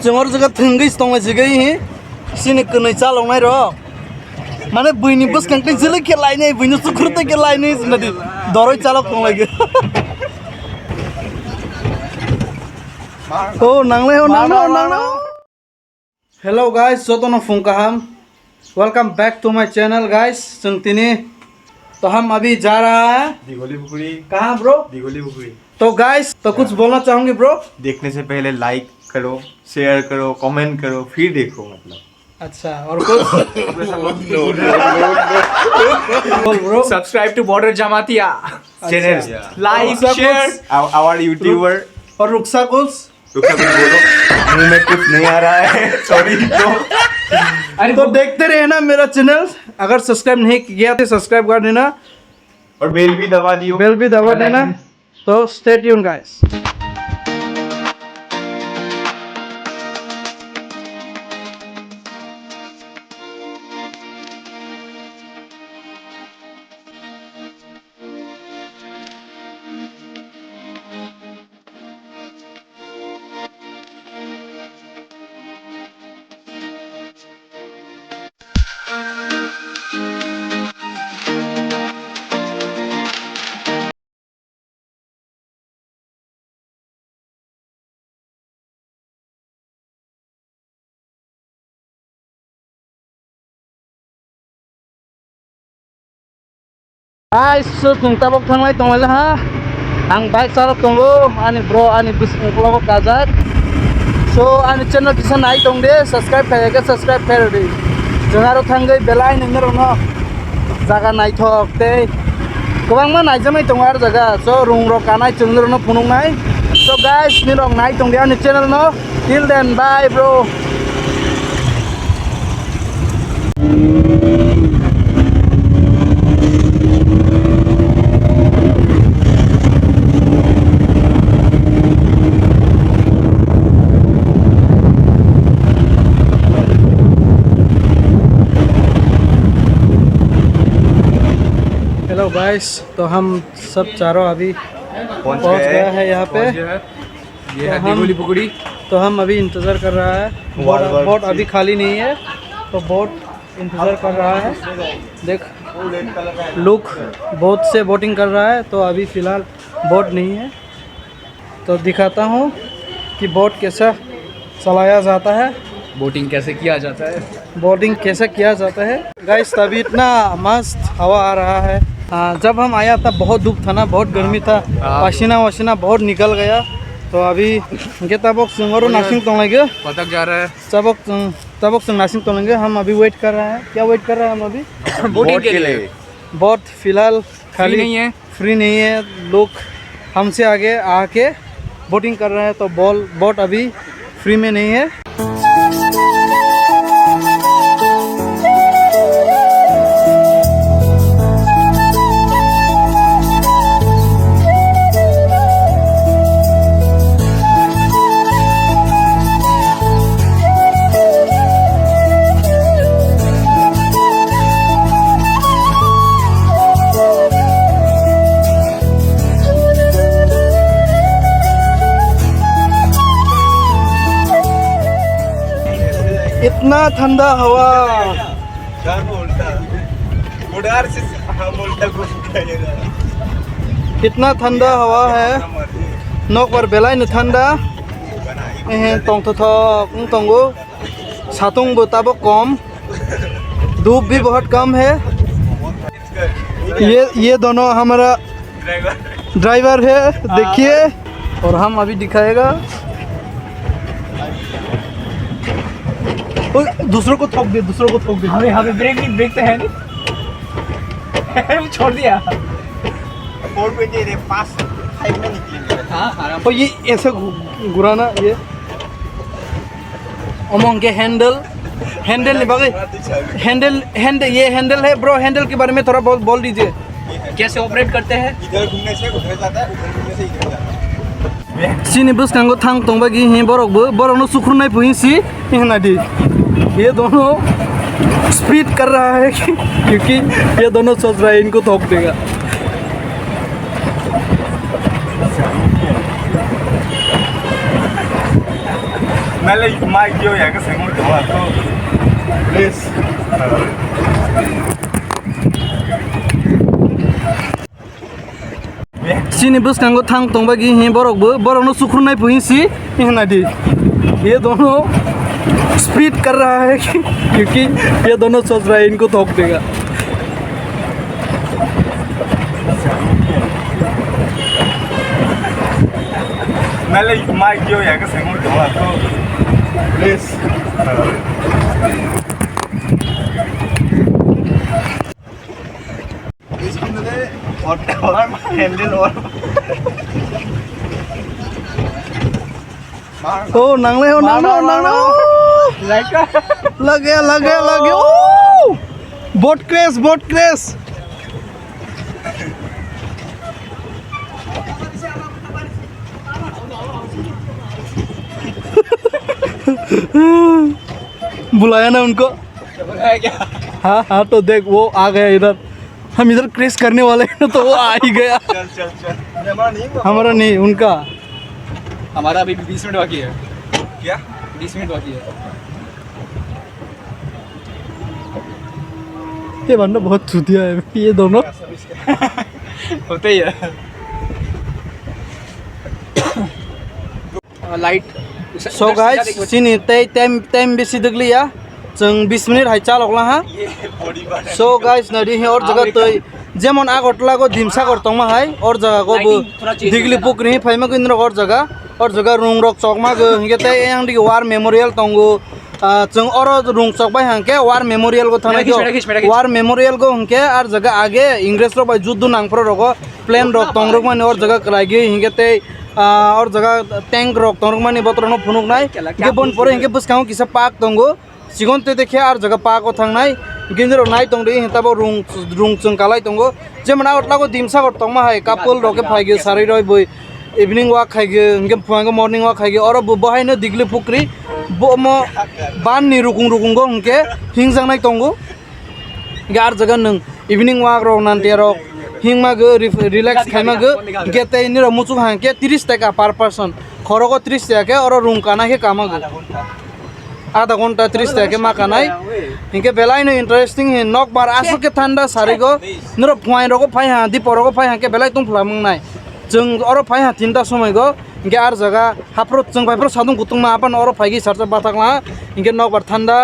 जोंगर जगह थंगै स्टंग जिगै ही सिने कनै चालंनाय र माने बैनि बस कंटे जिले के लाइने बैनि सुखुरते के लाइने नदी दरय चालक तंलायगो ओ नांले हो नांले हेलो गाइस जतन फुंकाहाम welcome back to my channel guys संतिनी तो हम अभी जा रहा है दिघोली पुखुरी। कहाँ ब्रो? दिघोली पुखुरी। तो गाइस तो कुछ बोलना चाहूंगी ब्रो? देखने से पहले लाइक करो, शेयर करो, कमेंट करो, फिर देखो मतलब। अच्छा और कुछ bro subscribe to border Jamatia channel like share our YouTuber. और रुखसा कुछ बोलो, मुंह में कुछ नहीं आ रहा है सॉरी। तो देखते रहे ना मेरा चैनल, अगर सब्सक्राइब नहीं किया तो सब्सक्राइब कर देना और बेल भी दबा दियो, बेल भी दबा देना। तो stay tune guys. Guys, kung tabok tangay tunggal ha. Ang bike sarap tunggo, ani bro, ani bis ngklo kazat. So, ani channel bisa naik tong de, subscribe kaya subscribe kaya de. Jangan tanggai belai nengner no. Jaga naik thok de. Kawang man naik jamai tunggar jaga. So, rung ro kanai chungner no punung nai. So guys, ni rong naik tong de ani channel no. Till then, bye bro. Hello guys, तो हम सब चारों अभी पहुंच गए हैं यहाँ पे। ये है दिघोली पुखुरी। तो हम अभी इंतज़ार कर रहा है, बोट अभी खाली नहीं है तो बोट इंतज़ार कर रहा है। देख लुक बोट से बोटिंग कर रहा है, तो अभी फ़िलहाल बोट नहीं है। तो दिखाता हूँ कि बोट कैसा चलाया जाता है, बोटिंग कैसे किया जाता है, बोटिंग कैसे किया जाता है। गाइस तभी इतना मस्त हवा आ रहा है। जब हम आया था बहुत धूप था ना, बहुत गर्मी था, पसीना वसीना बहुत निकल गया। तो अभी ये तबक सिंगरो नासिंग तोड़ेंगे, पतक जा रहा है तबक सिंग नासिंग तोड़ेंगे। हम अभी वेट कर रहे हैं, क्या वेट कर रहे हैं हम अभी? बोटिंग के लिए। बोट फिलहाल खाली नहीं है, फ्री नहीं है। लोग हमसे आगे आके बोटिंग कर रहे हैं, तो बोट अभी फ्री में नहीं है। इतना ठंडा हवा, इतना ठंडा हवा है। नोक पर बेलाई न ठंडा तोंग तो तोंगो सातुंग बताबो कम, धूप भी बहुत कम है। ये दोनों हमारा ड्राइवर है, देखिए। और हम अभी दिखाएगा, दूसरों को ठोक दे, दूसरों को ठोक दे। अरे यहाँ पे ब्रेक तो है नहीं। छोड़ दिया। 4:25 में निकलेंगे। हाँ आराम। और ये ऐसे घुराना, ये अमंग के हैंडल नहीं बाकी हैंडल ये हैंडल है ब्रो। हैंडल के बारे में थोड़ा बहुत बोल दीजिए, कैसे ऑपरेट करते हैं? इधर घूमने से उधर जाता है, उधर घूमने से इधर जाता है। सिनी बस कांगो थांग तोंबागी ही बोरक नो सुखुरनाय पुइसी हिनादी। ये दोनों स्पीड कर रहा है क्योंकि ये दोनों सोच रहा है इनको ठोक देगा। मैले माइक यो यहाँ का सेंगुल तो तो please Sini bus kanggo thang tong bagi hi borok no सुखुर नहीं पुही सी हिना दी ये दोनों स्पीड कर रहा है क्योंकि ये दोनों सोच रहा है इनको ठोक देगा मैले माइक यो यहाँ का सेंगुल तो तो प्लीज और हैंडल और ओ नंगले हो लगे ओ बोट क्रेश बुलाया ना उनको हाँ तो देख वो आ गया इधर हम इधर क्रेश करने वाले हैं तो वो आ ही गया चल हमारा नहीं उनका हमारा अभी 20 मिनट बाकी है। क्या 20 मिनट बाकी है। ये बंदा बहुत चूतिया है ये दोनों होते ही है। Light So guys, sini time besi degli ya. Jeng 20 menit hai chalok lah ha. So guys, nadi he और जगह तो जेमन आगरतला को ढिमसागर तंग मा hai और जगह को दिगली पुकरी फाइमा को इंद्र और जगह रुंग रक चौक मा गो हिगे ते yang di war memorial तंगो जंग और रुंग चौक बाय हंके war memorial को थाना को war memorial को हंके और जगह आगे इंग्लिश रो बाय जुद्ध नांगप्रो रको प्लेन रक तंग रक माने और जगह करागी हिगे ते और जगह टैंक रक तंग रक माने बतरनो फुनुक नाय के बन परे हिगे बसखाव किसा पाक तंगो सिगन ते देखे और जगह पाक को थांगनाय गिंजरो नाय तंग रे हिताबो रुंग चंग कालाय तंगो जेमना अटला को दिमसा कर तंग मा हाय कापल रके फाइगे सारै रय बय इवनिंग वॉक खाइगे इनके फुआंगे मॉर्निंग वॉक खाइगे और बहाय न दिगली पुकरी बो म बान नि रुकुंग गो उनके हिंग जांगनाय तंगो गार जगह नंग इवनिंग वॉक रो नानते रो हिंग मा गो रिलैक्स खाइमा गो गेते नि रो मुचु हांके 30 टाका पर पर्सन खरो को 30 टाका और रूम काना के कामा गो आधा घंटा 30 टाका मा कानाय इनके बेलाय न इंटरेस्टिंग है नक बार आसो के ठंडा सारे गो नरो फुआय रो को फाय हा दीपर रो को फाय हा के बेलाय तुम फलामंगनाय जों और फाय हा तिनटा समय गो इनके आर जगह हाफ्रो जों फायफ्रो सादुं गुतुं मा आपन और फायगी सारजा बाथाकला इनके नक बार ठंडा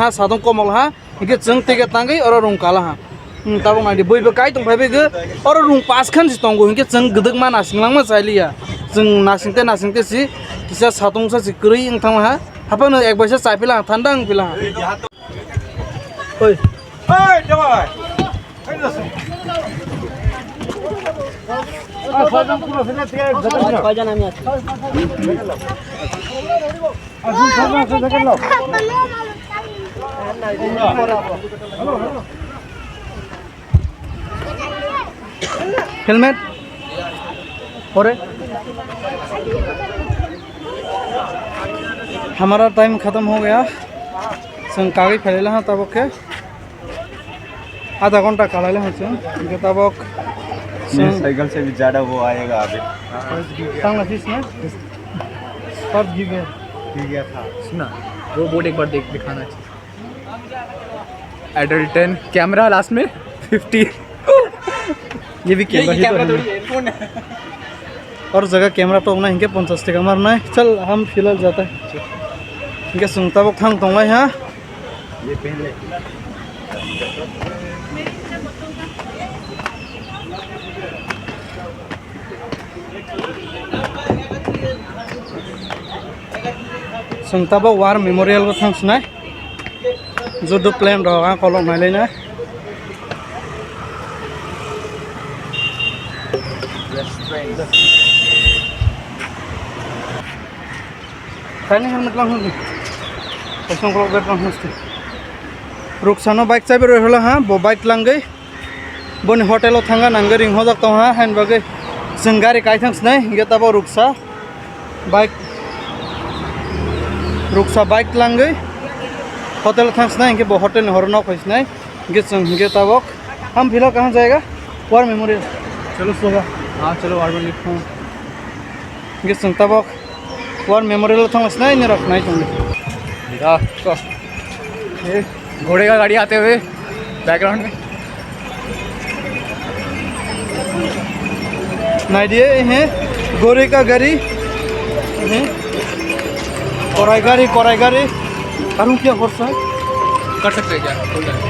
हा सादुं कमल हा इनके जों तेगे तांगै और रुं काला हा ताबो नायदि बयबो काय दं फायबे गो और रुं पास खान सितंगो इनके जों गदक मा नासिंलां मा चाइलिया जों नासिंते सि किसा सादुं सा सिक्रै इंथां हा हापन एक बसे चाइपिला ठंडा आं पिला ओय ओए जवाय हेलमेट और हमारा टाइम ख़त्म हो गया संग कागज फैलेला हाँ तब के आधा घंटा काला हाँ संग तब साइकिल से भी ज़्यादा वो आएगा आगे सांगला फिस में सब गिर गया था सुना वो बोर्ड एक बार दिखाना चाहिए। एडल्ट 10 कैमरा लास्ट में 50 ये भी कैमरा थोड़ी हेडफोन है। और जगह कैमरा तो ना इनके 50 टका मारना है चल हम फिलहाल जाता है इनके सुनता वक्त थांग तोंगा यहाँ ये पहले संताबा वार मेमोरियल को थांग सुनाय जो दो प्लेन रहा कॉलम ना लेना खाने हेलमेट लांग होगी पैसों को बैठ लांग होस्ते रुकसानो बाइक चाबी रहा हाँ वो बाइक लांग गई बन होटेल थांगा नांगे रिंग हो जाता हाँ हैंड बागे जों गाड़ी काय थांस नहीं ये तब रुकसा बाइक लांग गई होटल थांस नहीं इनके होटल हर नौ पैस नहीं इनके तब हम फिलहाल कहाँ जाएगा वार मेमोरियल चलो सोगा हाँ चलो वार इनके तब वार मेमोरियल थंगस ना इन रखना ही तुमने तो ये घोड़े का गाड़ी आते हुए बैकग्राउंड में ना दिए हैं गोरे का गाड़ी हैं कोराई गाड़ी करूँ क्या कर सकते कर सकते हैं क्या बोल रहे हैं।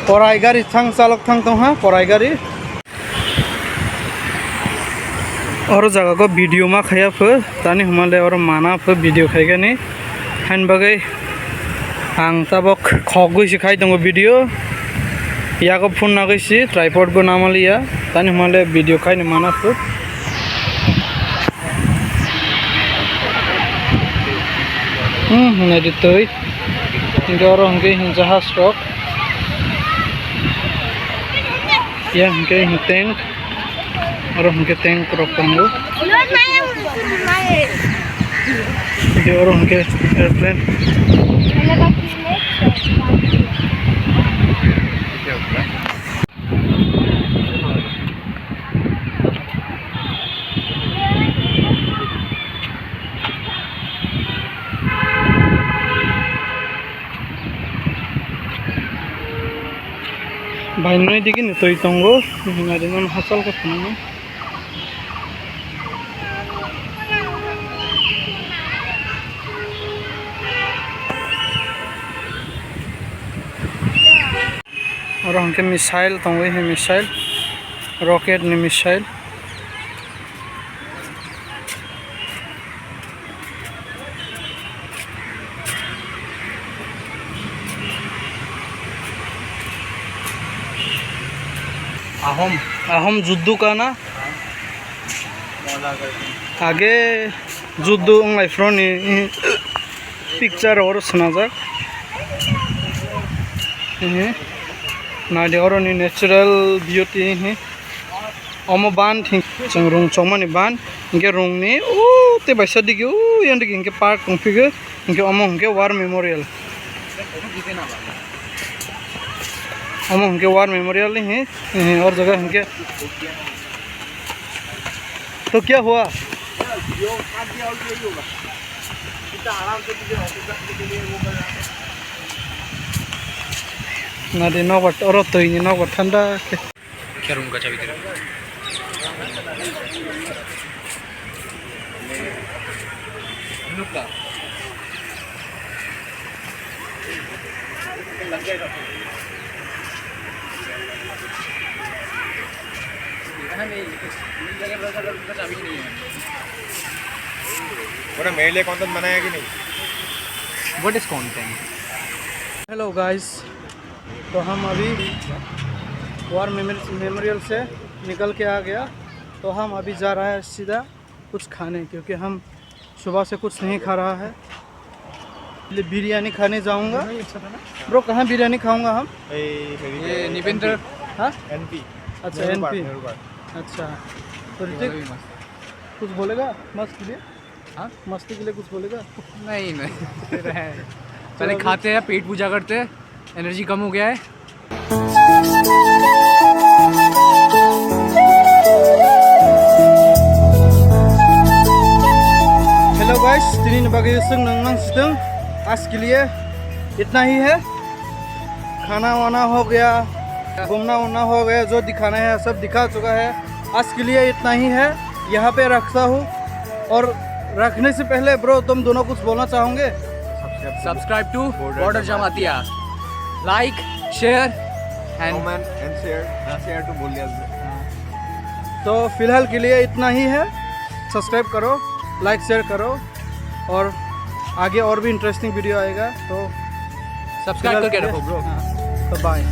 कोराई गाड़ी थंग चालक थंग तो हाँ कोराई गाड़ी और जगह को वीडियो में खाया फिर तानी हमारे और माना फिर वीडियो खाएगा नहीं हैन बगै आं तबक खगै सिखाई दंगो वीडियो या को फोन ना गैसी ट्राइपॉड को नाम लिया तानी हमारे वीडियो खाई नहीं माना फिर नहीं तो इनके और उनके जहाज स्टॉक या उनके टैंक और उनके टैंक रखेंगे और उनके एयरप्लेन भाई नहीं दिखी नहीं तो इतंगो हमारे नाम हसल का फोन और उनके मिसाइल तो वही है मिसाइल रॉकेट ने मिसाइल अहम जुद्दू का ना आगे जुद्दू फ्रोनी पिक्चर और सुना जा नाडी और नेचुरल ब्यूटी है अमो बान थी चंग रुंग चौमनी बान इनके रुंग ने ओ ते बैसा दिखे ओ यंड इनके पार्क कंफिगर इनके अमो इनके वार मेमोरियल अमो इनके वार मेमोरियल नहीं है और जगह इनके तो क्या हुआ नादी नौबत और तो ही नौबत ठंडा क्या रूम का चाबी तेरा चाबी नहीं है बड़ा मेरे लिए कंटेंट बनाया कि नहीं what is content hello guys तो हम अभी वार मेमोरियल से निकल के आ गया तो हम अभी जा रहा है सीधा कुछ खाने क्योंकि हम सुबह से कुछ नहीं खा रहा है इसलिए बिरयानी खाने जाऊंगा ब्रो कहाँ बिरयानी खाऊंगा हम ये निवेंद्र हाँ एनपी अच्छा एनपी अच्छा तो ऋतिक कुछ बोलेगा मस्त के लिए हाँ मस्ती के लिए कुछ बोलेगा नहीं पहले खाते हैं पेट पूजा करते हैं एनर्जी कम हो गया है हेलो गाइस तीन बजे से आज के लिए इतना ही है खाना वाना हो गया घूमना वूमना हो गया जो दिखाना है सब दिखा चुका है आज के लिए इतना ही है यहाँ पे रखता हूँ और रखने से पहले ब्रो तुम दोनों कुछ बोलना चाहोगे subscribe to border Jamatia like share comment and share टू बोल दिया तो फिलहाल के लिए इतना ही है सब्सक्राइब करो लाइक शेयर करो और आगे और भी इंटरेस्टिंग वीडियो आएगा तो सब्सक्राइब करके रखो ब्रो तो बाय।